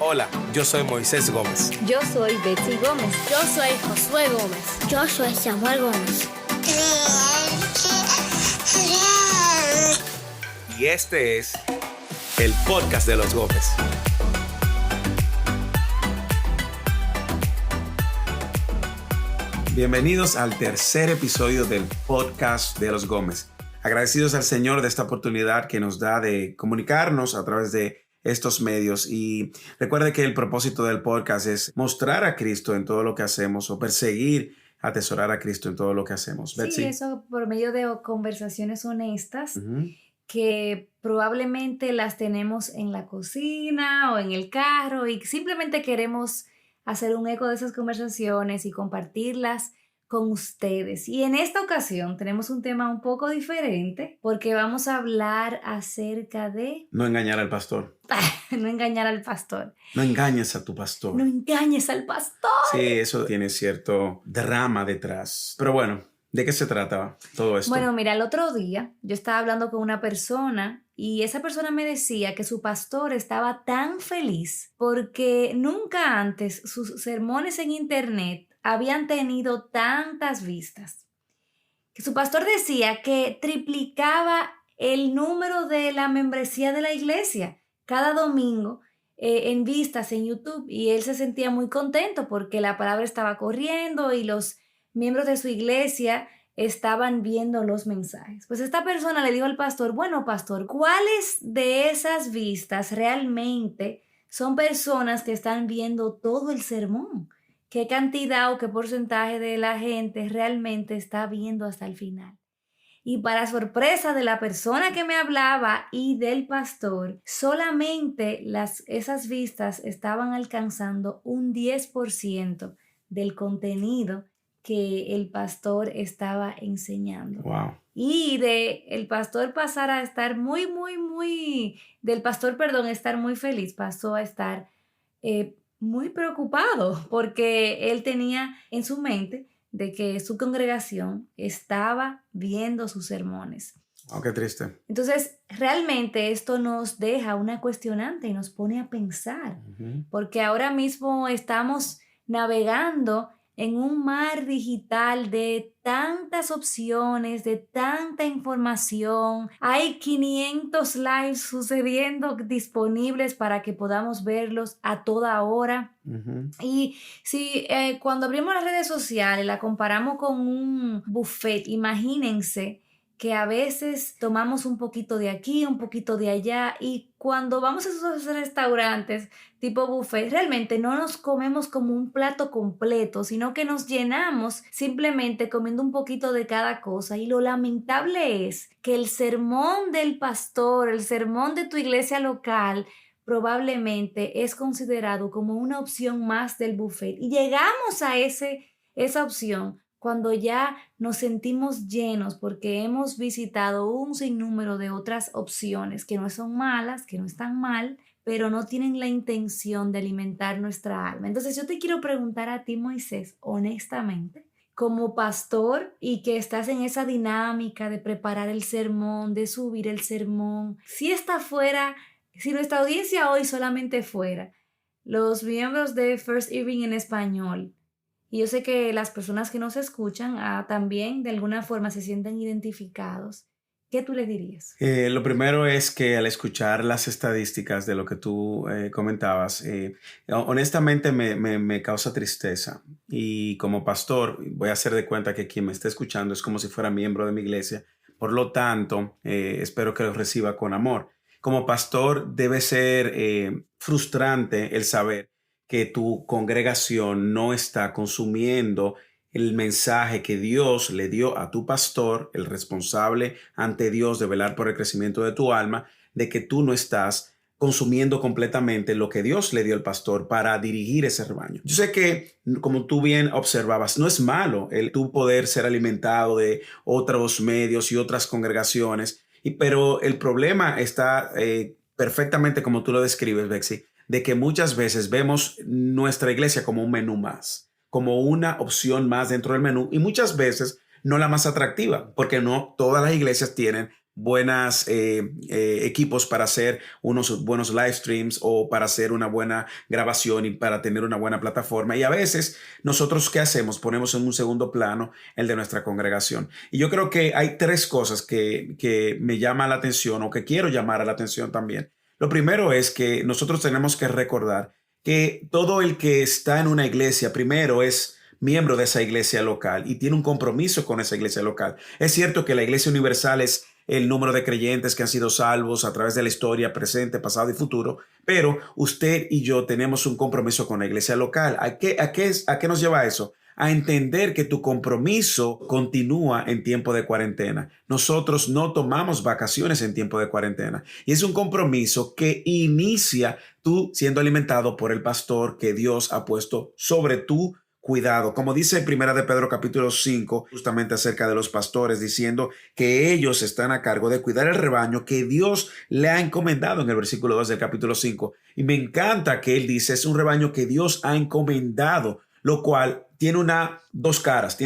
Hola, yo soy Moisés Gómez. Yo soy Betsy Gómez. Yo soy Josué Gómez. Yo soy Samuel Gómez. Y este es el podcast de los Gómez. Bienvenidos al tercer episodio del podcast de los Gómez. Agradecidos al Señor de esta oportunidad que nos da de comunicarnos a través de estos medios. Y recuerde que el propósito del podcast es mostrar a Cristo en todo lo que hacemos o perseguir, atesorar a Cristo en todo lo que hacemos. Betsy. Sí, eso por medio de conversaciones honestas que probablemente las tenemos en la cocina o en el carro y simplemente queremos hacer un eco de esas conversaciones y compartirlas con ustedes. Y en esta ocasión tenemos un tema un poco diferente porque vamos a hablar acerca de... No engañar al pastor. No engañar al pastor. No engañes a tu pastor. No engañes al pastor. Sí, eso tiene cierto drama detrás. Pero bueno, ¿de qué se trata todo esto? Bueno, mira, el otro día yo estaba hablando con una persona y esa persona me decía que su pastor estaba tan feliz porque nunca antes sus sermones en internet habían tenido tantas vistas. Que su pastor decía que triplicaba el número de la membresía de la iglesia cada domingo en vistas en YouTube, y él se sentía muy contento porque la palabra estaba corriendo y los miembros de su iglesia estaban viendo los mensajes. Pues esta persona le dijo al pastor: bueno, pastor, ¿cuáles de esas vistas realmente son personas que están viendo todo el sermón? ¿Qué cantidad o qué porcentaje de la gente realmente está viendo hasta el final? Y para sorpresa de la persona que me hablaba y del pastor, solamente esas vistas estaban alcanzando un 10% del contenido que el pastor estaba enseñando. Wow. Y el pastor pasar a estar estar muy feliz, pasó a estar muy preocupado porque él tenía en su mente de que su congregación estaba viendo sus sermones. Oh, qué triste. Entonces, realmente esto nos deja una cuestionante y nos pone a pensar, porque ahora mismo estamos navegando en un mar digital de tantas opciones, de tanta información. Hay 500 lives sucediendo disponibles para que podamos verlos a toda hora. Y si cuando abrimos las redes sociales la comparamos con un buffet, imagínense que a veces tomamos un poquito de aquí, un poquito de allá, y cuando vamos a esos restaurantes tipo buffet, realmente no nos comemos como un plato completo, sino que nos llenamos simplemente comiendo un poquito de cada cosa. Y lo lamentable es que el sermón del pastor, el sermón de tu iglesia local, probablemente es considerado como una opción más del buffet. Y llegamos a esa opción cuando ya nos sentimos llenos porque hemos visitado un sinnúmero de otras opciones que no son malas, que no están mal, pero no tienen la intención de alimentar nuestra alma. Entonces yo te quiero preguntar a ti, Moisés, honestamente, como pastor y que estás en esa dinámica de preparar el sermón, de subir el sermón, si nuestra audiencia hoy solamente fuera los miembros de First Irving en español, y yo sé que las personas que nos escuchan también de alguna forma se sienten identificados, ¿qué tú les dirías? Lo primero es que al escuchar las estadísticas de lo que tú comentabas, honestamente me causa tristeza. Y como pastor, voy a hacer de cuenta que quien me está escuchando es como si fuera miembro de mi iglesia. Por lo tanto, espero que lo reciba con amor. Como pastor, debe ser frustrante el saber que tu congregación no está consumiendo el mensaje que Dios le dio a tu pastor, el responsable ante Dios de velar por el crecimiento de tu alma, de que tú no estás consumiendo completamente lo que Dios le dio al pastor para dirigir ese rebaño. Yo sé que, como tú bien observabas, no es malo el tú poder ser alimentado de otros medios y otras congregaciones, pero el problema está perfectamente como tú lo describes, Betsy, de que muchas veces vemos nuestra iglesia como un menú más, como una opción más dentro del menú, y muchas veces no la más atractiva, porque no todas las iglesias tienen buenas equipos para hacer unos buenos live streams o para hacer una buena grabación y para tener una buena plataforma. Y a veces nosotros, ¿qué hacemos? Ponemos en un segundo plano el de nuestra congregación. Y yo creo que hay tres cosas que me llaman la atención o que quiero llamar a la atención también. Lo primero es que nosotros tenemos que recordar que todo el que está en una iglesia primero es miembro de esa iglesia local y tiene un compromiso con esa iglesia local. Es cierto que la Iglesia Universal es el número de creyentes que han sido salvos a través de la historia presente, pasado y futuro, pero usted y yo tenemos un compromiso con la iglesia local. ¿A qué nos lleva eso? A entender que tu compromiso continúa en tiempo de cuarentena. Nosotros no tomamos vacaciones en tiempo de cuarentena y es un compromiso que inicia tú siendo alimentado por el pastor que Dios ha puesto sobre tu cuidado. Como dice en Primera de Pedro capítulo 5, justamente acerca de los pastores, diciendo que ellos están a cargo de cuidar el rebaño que Dios le ha encomendado en el versículo 2 del capítulo 5. Y me encanta que él dice, es un rebaño que Dios ha encomendado, lo cual tiene dos caras,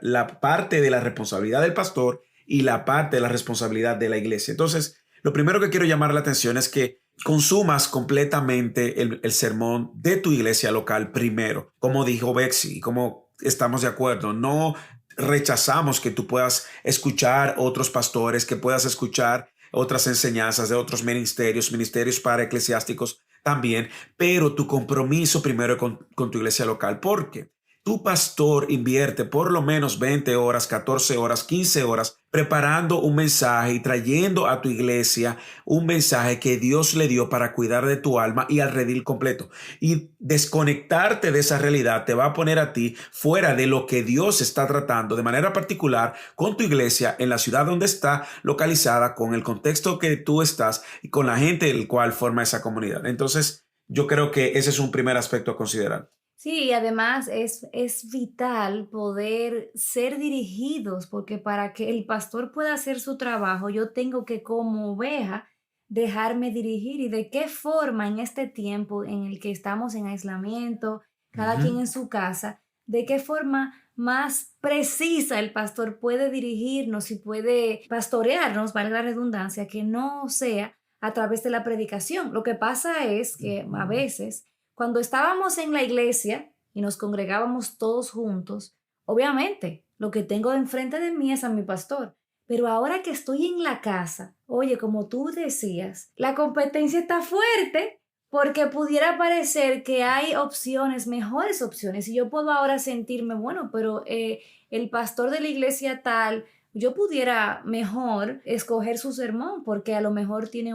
la parte de la responsabilidad del pastor y la parte de la responsabilidad de la iglesia. Entonces, lo primero que quiero llamar la atención es que consumas completamente el sermón de tu iglesia local primero. Como dijo Bexy y como estamos de acuerdo, no rechazamos que tú puedas escuchar otros pastores, que puedas escuchar otras enseñanzas de otros ministerios para eclesiásticos también, pero tu compromiso primero con tu iglesia local. ¿Por qué? Tu pastor invierte por lo menos 20 horas, 14 horas, 15 horas preparando un mensaje y trayendo a tu iglesia un mensaje que Dios le dio para cuidar de tu alma y al redil completo. Y desconectarte de esa realidad te va a poner a ti fuera de lo que Dios está tratando de manera particular con tu iglesia en la ciudad donde está localizada, con el contexto que tú estás y con la gente del cual forma esa comunidad. Entonces, yo creo que ese es un primer aspecto a considerar. Sí, y además es vital poder ser dirigidos, porque para que el pastor pueda hacer su trabajo, yo tengo que como oveja dejarme dirigir. ¿Y de qué forma en este tiempo en el que estamos en aislamiento, cada quien en su casa, de qué forma más precisa el pastor puede dirigirnos y puede pastorearnos, valga la redundancia, que no sea a través de la predicación? Lo que pasa es que a veces, cuando estábamos en la iglesia y nos congregábamos todos juntos, obviamente lo que tengo enfrente de mí es a mi pastor. Pero ahora que estoy en la casa, oye, como tú decías, la competencia está fuerte porque pudiera parecer que hay opciones, mejores opciones. Y yo puedo ahora sentirme, bueno, pero el pastor de la iglesia tal, yo pudiera mejor escoger su sermón porque a lo mejor tiene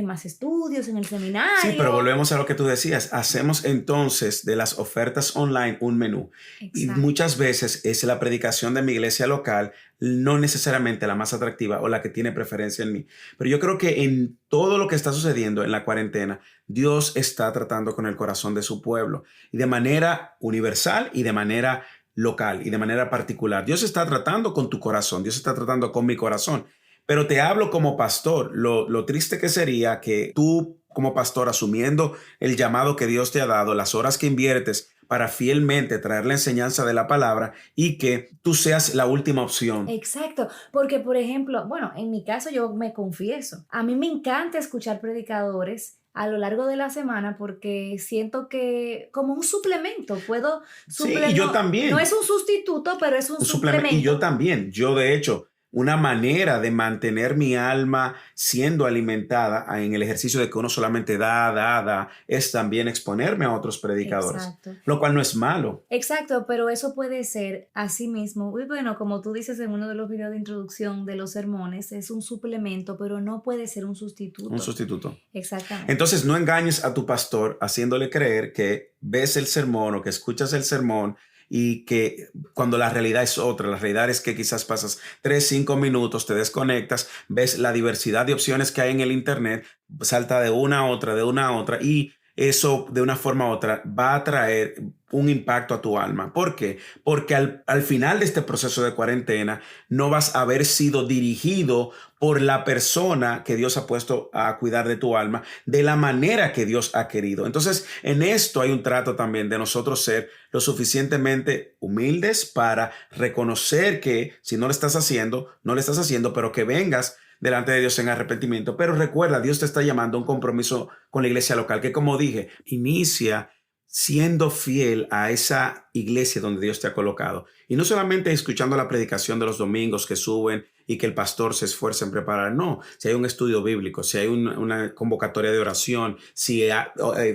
más estudios en el seminario. Sí, pero volvemos a lo que tú decías. Hacemos entonces de las ofertas online un menú. Exacto. Y muchas veces es la predicación de mi iglesia local, no necesariamente la más atractiva o la que tiene preferencia en mí. Pero yo creo que en todo lo que está sucediendo en la cuarentena, Dios está tratando con el corazón de su pueblo. Y de manera universal y de manera local y de manera particular. Dios está tratando con tu corazón. Dios está tratando con mi corazón. Pero te hablo como pastor. Lo triste que sería que tú como pastor, asumiendo el llamado que Dios te ha dado, las horas que inviertes para fielmente traer la enseñanza de la palabra y que tú seas la última opción. Exacto, porque por ejemplo, bueno, en mi caso yo me confieso, a mí me encanta escuchar predicadores a lo largo de la semana porque siento que como un suplemento, puedo suplementar. Sí, y yo también. No es un sustituto, pero es un suplemento. Y yo también, de hecho, una manera de mantener mi alma siendo alimentada en el ejercicio de que uno solamente da, es también exponerme a otros predicadores. Exacto. Lo cual no es malo. Exacto, pero eso puede ser así mismo. Y bueno, como tú dices en uno de los videos de introducción de los sermones, es un suplemento, pero no puede ser un sustituto. Un sustituto. Exactamente. Entonces, no engañes a tu pastor haciéndole creer que ves el sermón o que escuchas el sermón y que cuando la realidad es otra. La realidad es que quizás pasas 3-5 minutos, te desconectas, ves la diversidad de opciones que hay en el internet, salta de una a otra y eso de una forma u otra va a traer un impacto a tu alma. ¿Por qué? Porque al final de este proceso de cuarentena no vas a haber sido dirigido por la persona que Dios ha puesto a cuidar de tu alma de la manera que Dios ha querido. Entonces, en esto hay un trato también de nosotros ser lo suficientemente humildes para reconocer que si no lo estás haciendo, no lo estás haciendo, pero que vengas delante de Dios en arrepentimiento. Pero recuerda, Dios te está llamando a un compromiso con la iglesia local, que como dije, inicia siendo fiel a esa iglesia donde Dios te ha colocado. Y no solamente escuchando la predicación de los domingos que suben y que el pastor se esfuerza en preparar. No, si hay un estudio bíblico, si hay una convocatoria de oración, si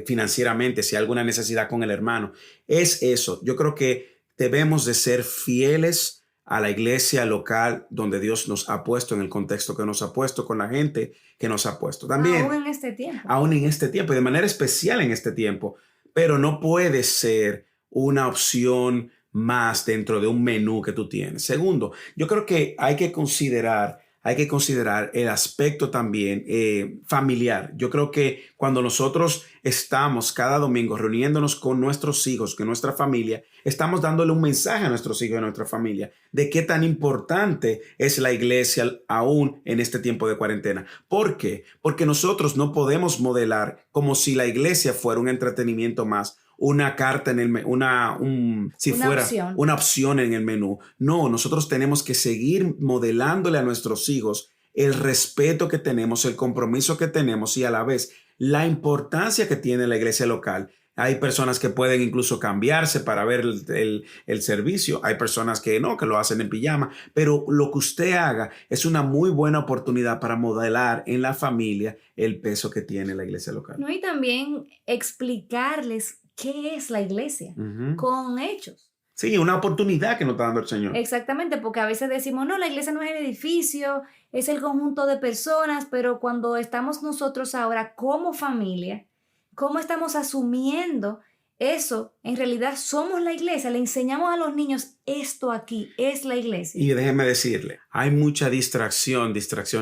financieramente, si hay alguna necesidad con el hermano. Es eso. Yo creo que debemos de ser fieles a la iglesia local donde Dios nos ha puesto, en el contexto que nos ha puesto, con la gente que nos ha puesto. También, aún en este tiempo. Aún en este tiempo y de manera especial en este tiempo. Pero no puede ser una opción más dentro de un menú que tú tienes. Segundo, yo creo que hay que considerar el aspecto también familiar. Yo creo que cuando nosotros estamos cada domingo reuniéndonos con nuestros hijos, con nuestra familia, estamos dándole un mensaje a nuestros hijos y a nuestra familia de qué tan importante es la iglesia aún en este tiempo de cuarentena. ¿Por qué? Porque nosotros no podemos modelar como si la iglesia fuera un entretenimiento más, una carta en el una opción en el menú. No, nosotros tenemos que seguir modelándole a nuestros hijos el respeto que tenemos, el compromiso que tenemos y a la vez la importancia que tiene la iglesia local. Hay personas que pueden incluso cambiarse para ver el servicio. Hay personas que no, que lo hacen en pijama. Pero lo que usted haga es una muy buena oportunidad para modelar en la familia el peso que tiene la iglesia local. No, y también explicarles qué es la iglesia con hechos. Sí, una oportunidad que nos está dando el Señor. Exactamente, porque a veces decimos, no, la iglesia no es el edificio, es el conjunto de personas, pero cuando estamos nosotros ahora como familia, ¿cómo estamos asumiendo eso? En realidad somos la iglesia, le enseñamos a los niños, esto aquí es la iglesia. Y déjeme decirle, hay mucha distracción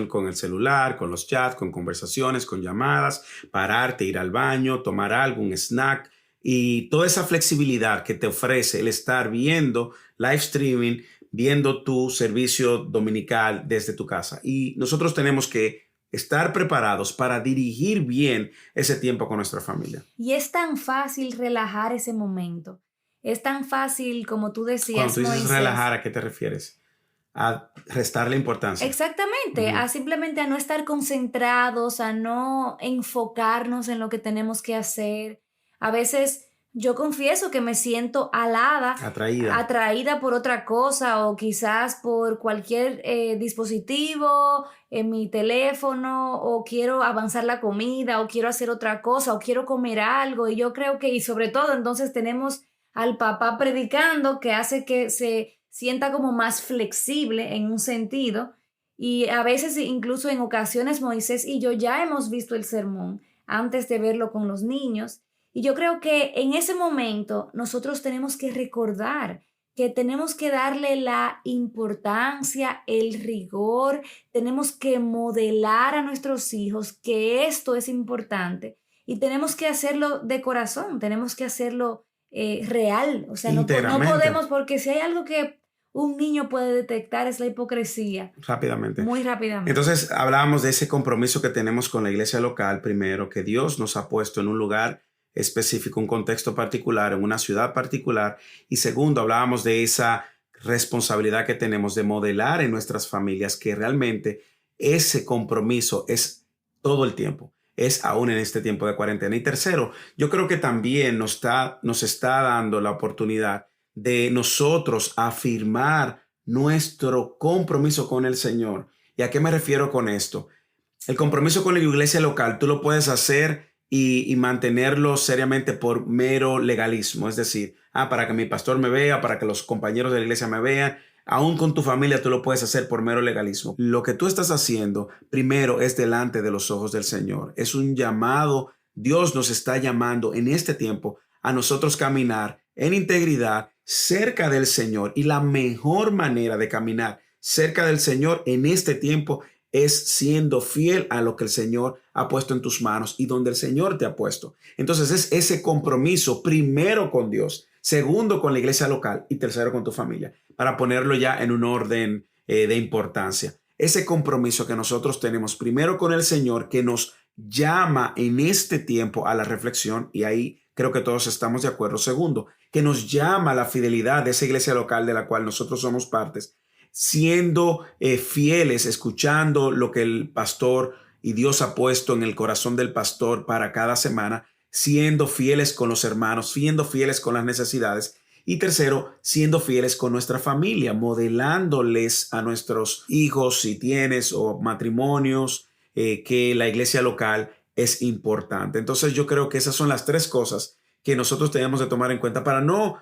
con el celular, con los chats, con conversaciones, con llamadas, pararte, ir al baño, tomar algo, un snack. Y toda esa flexibilidad que te ofrece el estar viendo live streaming, viendo tu servicio dominical desde tu casa. Y nosotros tenemos que estar preparados para dirigir bien ese tiempo con nuestra familia. Y es tan fácil relajar ese momento. Es tan fácil, como tú decías, Cuando tú dices Moisés, relajar, ¿a qué te refieres? A restarle importancia. Exactamente, a simplemente a no estar concentrados, a no enfocarnos en lo que tenemos que hacer. A veces yo confieso que me siento atraída por otra cosa o quizás por cualquier dispositivo en mi teléfono, o quiero avanzar la comida o quiero hacer otra cosa o quiero comer algo, y yo creo que, y sobre todo entonces tenemos al papá predicando, que hace que se sienta como más flexible en un sentido, y a veces incluso en ocasiones Moisés y yo ya hemos visto el sermón antes de verlo con los niños. Y yo creo que en ese momento nosotros tenemos que recordar que tenemos que darle la importancia, el rigor, tenemos que modelar a nuestros hijos que esto es importante y tenemos que hacerlo de corazón, tenemos que hacerlo real. O sea, no podemos, porque si hay algo que un niño puede detectar es la hipocresía. Rápidamente. Muy rápidamente. Entonces hablábamos de ese compromiso que tenemos con la iglesia local, primero, que Dios nos ha puesto en un lugar específico, un contexto particular, en una ciudad particular. Y segundo, hablábamos de esa responsabilidad que tenemos de modelar en nuestras familias que realmente ese compromiso es todo el tiempo, es aún en este tiempo de cuarentena. Y tercero, yo creo que también nos está dando la oportunidad de nosotros afirmar nuestro compromiso con el Señor. ¿Y a qué me refiero con esto? El compromiso con la iglesia local tú lo puedes hacer y mantenerlo seriamente por mero legalismo. Es decir, para que mi pastor me vea, para que los compañeros de la iglesia me vean. Aún con tu familia tú lo puedes hacer por mero legalismo. Lo que tú estás haciendo primero es delante de los ojos del Señor. Es un llamado. Dios nos está llamando en este tiempo a nosotros caminar en integridad cerca del Señor. Y la mejor manera de caminar cerca del Señor en este tiempo es siendo fiel a lo que el Señor ha puesto en tus manos y donde el Señor te ha puesto. Entonces es ese compromiso, primero con Dios, segundo con la iglesia local y tercero con tu familia, para ponerlo ya en un orden de importancia. Ese compromiso que nosotros tenemos primero con el Señor, que nos llama en este tiempo a la reflexión, y ahí creo que todos estamos de acuerdo. Segundo, que nos llama a la fidelidad de esa iglesia local de la cual nosotros somos partes, siendo fieles, escuchando lo que el pastor y Dios ha puesto en el corazón del pastor para cada semana, siendo fieles con los hermanos, siendo fieles con las necesidades. Y tercero, siendo fieles con nuestra familia, modelándoles a nuestros hijos, si tienes, o matrimonios, que la iglesia local es importante. Entonces yo creo que esas son las tres cosas que nosotros tenemos de tomar en cuenta para no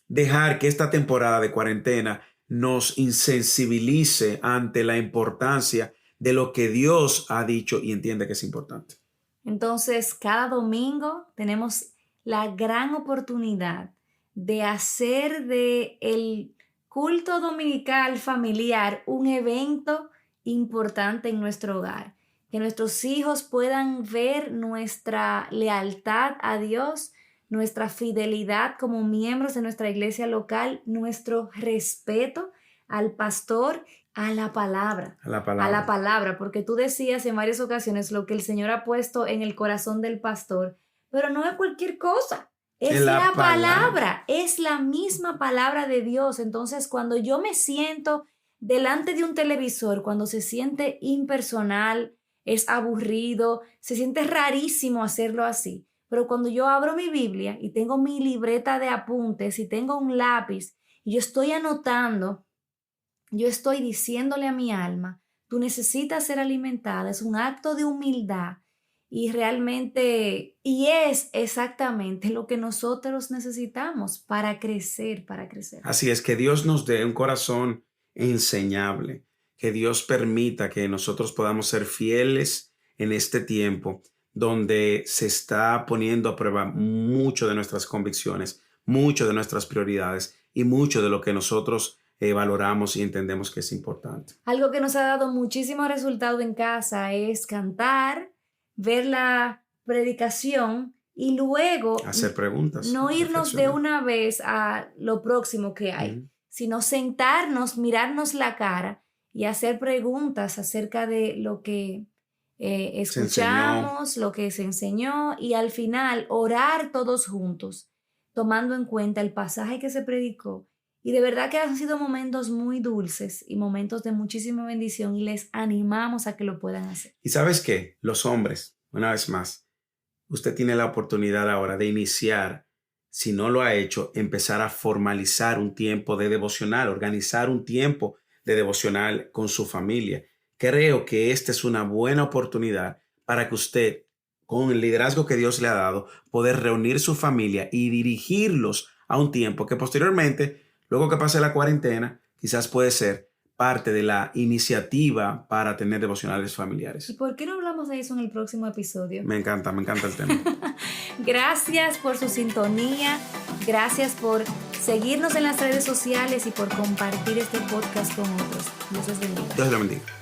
dejar que esta temporada de cuarentena nos insensibilice ante la importancia de lo que Dios ha dicho y entiende que es importante. Entonces, cada domingo tenemos la gran oportunidad de hacer de el culto dominical familiar un evento importante en nuestro hogar. Que nuestros hijos puedan ver nuestra lealtad a Dios, nuestra fidelidad como miembros de nuestra iglesia local, nuestro respeto al pastor, a la palabra. A la palabra, porque tú decías en varias ocasiones lo que el Señor ha puesto en el corazón del pastor, pero no es cualquier cosa. Es la palabra, es la misma palabra de Dios. Entonces, cuando yo me siento delante de un televisor, cuando se siente impersonal, es aburrido, se siente rarísimo hacerlo así. Pero cuando yo abro mi Biblia y tengo mi libreta de apuntes y tengo un lápiz y yo estoy anotando, yo estoy diciéndole a mi alma, tú necesitas ser alimentada, es un acto de humildad y realmente, y es exactamente lo que nosotros necesitamos para crecer, para crecer. Así es, que Dios nos dé un corazón enseñable, que Dios permita que nosotros podamos ser fieles en este tiempo donde se está poniendo a prueba mucho de nuestras convicciones, mucho de nuestras prioridades y mucho de lo que nosotros valoramos y entendemos que es importante. Algo que nos ha dado muchísimo resultado en casa es cantar, ver la predicación y luego hacer preguntas. No irnos de una vez a lo próximo que hay, sino sentarnos, mirarnos la cara y hacer preguntas acerca de lo que escuchamos, lo que se enseñó y al final orar todos juntos, tomando en cuenta el pasaje que se predicó. Y de verdad que han sido momentos muy dulces y momentos de muchísima bendición y les animamos a que lo puedan hacer. ¿Y sabes qué? Los hombres, una vez más, usted tiene la oportunidad ahora de iniciar, si no lo ha hecho, empezar a formalizar un tiempo de devocional, organizar un tiempo de devocional con su familia. Creo que esta es una buena oportunidad para que usted, con el liderazgo que Dios le ha dado, poder reunir su familia y dirigirlos a un tiempo que posteriormente, luego que pase la cuarentena, quizás puede ser parte de la iniciativa para tener devocionales familiares. ¿Y por qué no hablamos de eso en el próximo episodio? Me encanta el tema. Gracias por su sintonía, gracias por seguirnos en las redes sociales y por compartir este podcast con otros. Dios les bendiga. Dios les bendiga.